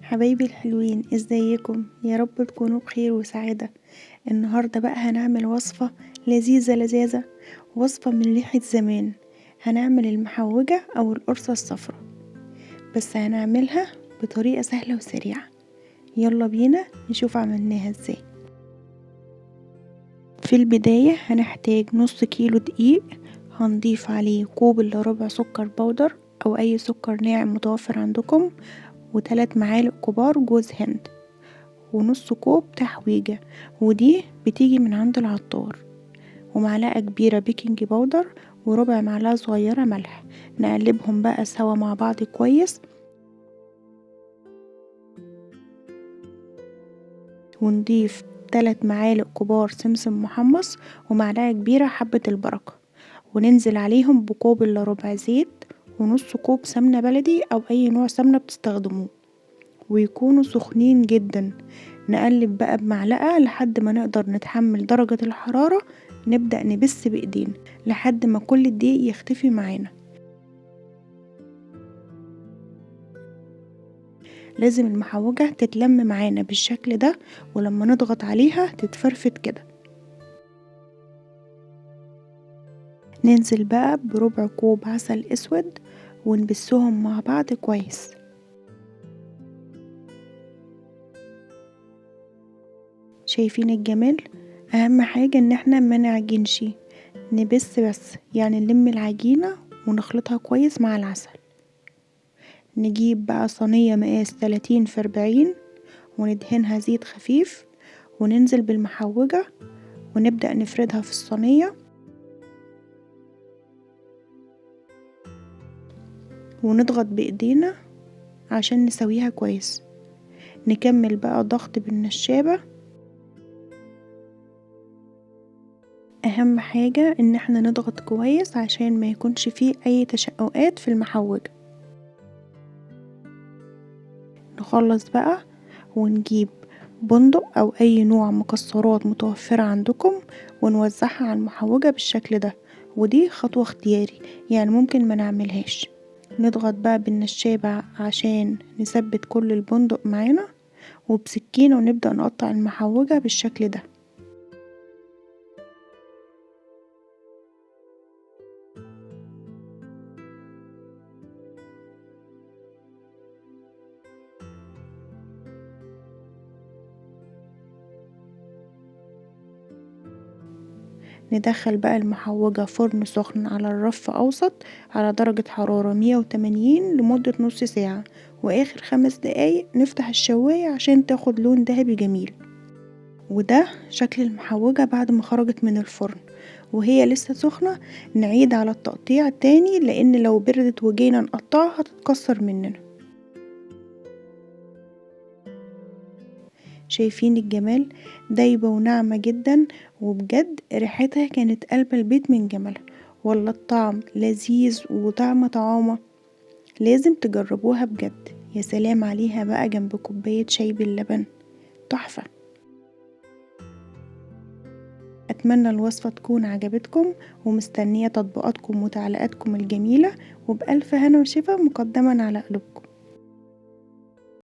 حبايبي الحلوين، ازيكم؟ يا رب تكونوا بخير وسعادة. النهاردة بقى هنعمل وصفة لذيذة لذيذة، وصفة من ريحة زمان. هنعمل المحوجة او القرصة الصفراء، بس هنعملها بطريقة سهلة وسريعة. يلا بينا نشوف عملناها ازاي. في البداية هنحتاج نص كيلو دقيق، هنضيف عليه كوب الا ربع سكر بودر او اي سكر ناعم متوفر عندكم، و3 معالق كبار جوز هند، ونص كوب تحويجة ودي بتيجي من عند العطار، ومعلقة كبيرة بيكنج باودر، وربع معلقة صغيرة ملح. نقلبهم بقى سوا مع بعض كويس، ونضيف 3 معالق كبار سمسم محمص، ومعلقة كبيرة حبة البركة، وننزل عليهم بكوب الا ربع زيت، ونص كوب سمنة بلدي او اي نوع سمنة بتستخدموه، ويكونوا سخنين جدا. نقلب بقى بمعلقة لحد ما نقدر نتحمل درجة الحرارة. نبدأ نبس بإيدينا لحد ما كل الدقيق يختفي معانا. لازم المحوجة تتلم معانا بالشكل ده، ولما نضغط عليها تتفرفت كده. ننزل بقى بربع كوب عسل اسود ونبسهم مع بعض كويس. شايفين الجمال؟ اهم حاجة ان احنا ما نعجنش، نبس بس، يعني نلم العجينة ونخلطها كويس مع العسل. نجيب بقى صينية مقاس 30 في 40 وندهنها زيت خفيف، وننزل بالمحوجة ونبدأ نفردها في الصينية، ونضغط بإيدينا عشان نسويها كويس. نكمل بقى ضغط بالنشابة. اهم حاجة ان احنا نضغط كويس عشان ما يكونش فيه اي تشققات في المحوجة. نخلص بقى ونجيب بندق او اي نوع مكسرات متوفرة عندكم، ونوزعها على المحوجة بالشكل ده. ودي خطوة اختياري، يعني ممكن ما نعملهاش. نضغط بقى بالنشابة عشان نثبت كل البندق معانا، وبسكينة ونبدأ نقطع المحوجة بالشكل ده. ندخل بقى المحوجة فرن سخن على الرف أوسط على درجة حرارة 180 لمدة نص ساعة، وآخر 5 دقايق نفتح الشواية عشان تاخد لون ذهبي جميل. وده شكل المحوجة بعد ما خرجت من الفرن وهي لسه سخنة. نعيد على التقطيع تاني، لأن لو بردت وجينا نقطعها هتتكسر مننا. شايفين الجمال؟ دايبة وناعمة جدا، وبجد ريحتها كانت قلب البيت من جمالها. ولا الطعم لذيذ وطعم طعامة، لازم تجربوها بجد. يا سلام عليها بقى جنب كوباية شاي باللبن، تحفة. أتمنى الوصفة تكون عجبتكم، ومستنية تطبيقاتكم وتعليقاتكم الجميلة، وبألف هنا وشفا مقدما على قلوبكم.